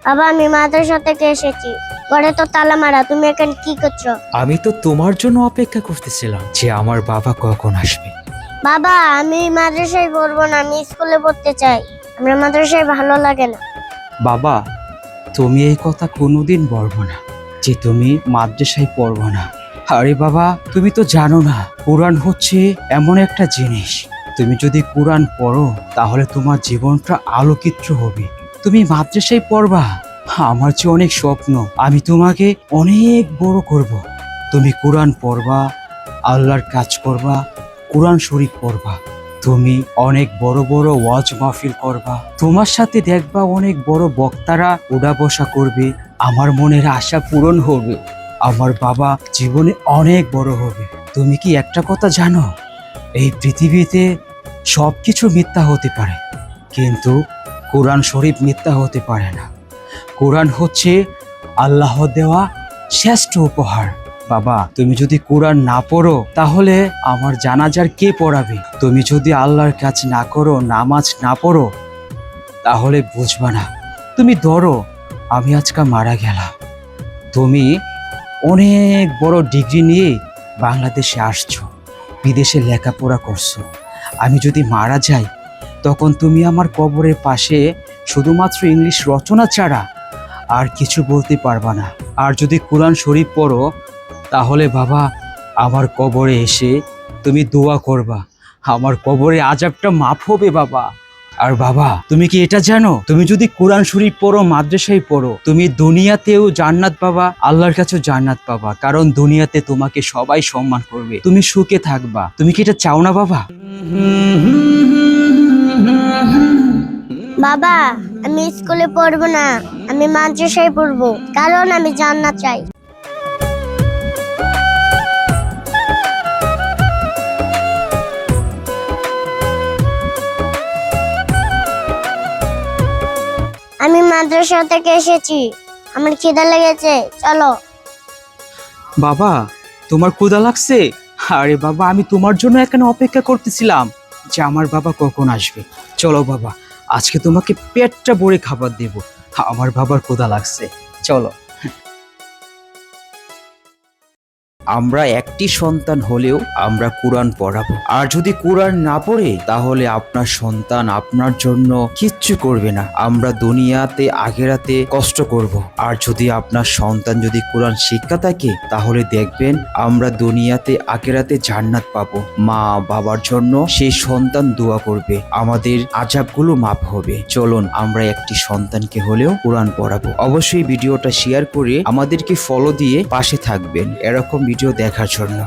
বাবা আমি মাদ্রাসা থেকে এসেছি, ঘরে তো তালা মারা, তুমি এখানে কি করছো? আমি তো তোমার জন্য অপেক্ষা করতেছিলাম যে আমার বাবা কখন আসবে। বাবা আমি মাদ্রাসায় পড়বো না, আমি স্কুলে পড়তে চাই, আমার মাদ্রাসায় ভালো লাগে না। বাবা, তুমি এই কথা কোনোদিন বলবো না যে তুমি মাদ্রাসায় পড়বো না। আরে বাবা, তুমি তো জানো না কোরআন হচ্ছে এমন একটা জিনিস, তুমি যদি কোরআন পড়ো তাহলে তোমার জীবনটা আলোকিত হবে। তুমি মাদ্রাসায় পড়বা, আমার যে অনেক স্বপ্ন, আমি তোমাকে অনেক বড় করব। তুমি কোরআন পড়বা, আল্লাহর কাজ করবা, কোরআন শরীফ পড়বা, তুমি অনেক বড় বড় ওয়াজ মাহফিল করবা, তোমার সাথে দেখবা অনেক বড় বক্তারা ওঠা বসা করবে, আমার মনের আশা পূরণ হবে, আমার বাবা জীবনে অনেক বড় হবে। তুমি কি একটা কথা জানো, এই পৃথিবীতে সবকিছু মিথ্যা হতে পারে কিন্তু কোরআন শরীফ মিথ্যা হতে পারে না। কোরআন হচ্ছে আল্লাহ দেওয়া শ্রেষ্ঠ উপহার। বাবা, তুমি যদি কোরআন না পড়ো তাহলে আমার জানাজার কে পড়াবে? তুমি যদি আল্লাহর কাজ না করো, নামাজ না পড়ো, তাহলে বুঝবা না। তুমি ধরো আমি আজকে মারা গেলাম, তুমি অনেক বড় ডিগ্রি নিয়ে বাংলাদেশে আসছো, বিদেশে লেখাপড়া করছো, আমি যদি মারা যাই তখন তুমি আমার কবরের পাশে শুধুমাত্র ইংলিশ রচনা ছাড়া আর কিছু বলতে পারবা না। আর যদি কোরআন শরীফ পড়ো তাহলে বাবা আমার কবরে এসে তুমি দোয়া করবা, আমার কবরে আযাবটা মাফ হবে বাবা। আর বাবা, তুমি কি এটা জানো, তুমি যদি কোরআন শরীফ পড়ো, মাদ্রাসায় পড়ো, তুমি দুনিয়াতেও জান্নাত পাবা, আল্লাহর কাছেও জান্নাত পাবা, কারণ দুনিয়াতে তোমাকে সবাই সম্মান করবে, তুমি সুখে থাকবা। তুমি কি এটা চাও না বাবা? বাবা আমি স্কুলে পড়বো না, আমি মাদ্রাসায় পড়বো, কারণ আমি জান্নাত চাই। আমি মাদ্রাসা থেকে এসেছি, আমার খিদা লেগেছে, চলো। বাবা, তোমার ক্ষুধা লাগছে? আরে বাবা, আমি তোমার জন্য এখানে অপেক্ষা করতেছিলাম যে আমার বাবা কখন আসবে। চলো বাবা, আজকে তোমাকে পেটটা ভরে খাবার দেব, আমার বাবার ক্ষুধা লাগছে, চলো। আমরা একটি সন্তান হলেও আমরা কোরআন পড়াবো, আর যদি কোরআন না পড়ে তাহলে আপনার সন্তান আপনার জন্য কিচ্ছু করবে না। আমরা দুনিয়াতে আখিরাতে কষ্ট করব। আর যদি আপনার সন্তান যদি কোরআন শিক্ষা থাকে তাহলে দেখবেন আমরা দুনিয়াতে আখিরাতে জান্নাত পাবো। মা বাবার জন্য সেই সন্তান দোয়া করবে, আমাদের আযাবগুলো মাফ হবে। চলুন আমরা একটি সন্তানকে হলেও কোরআন পড়াবো। অবশ্যই ভিডিওটা শেয়ার করে আমাদেরকে ফলো দিয়ে পাশে থাকবেন এরকম ভিডিও দেখার জন্য।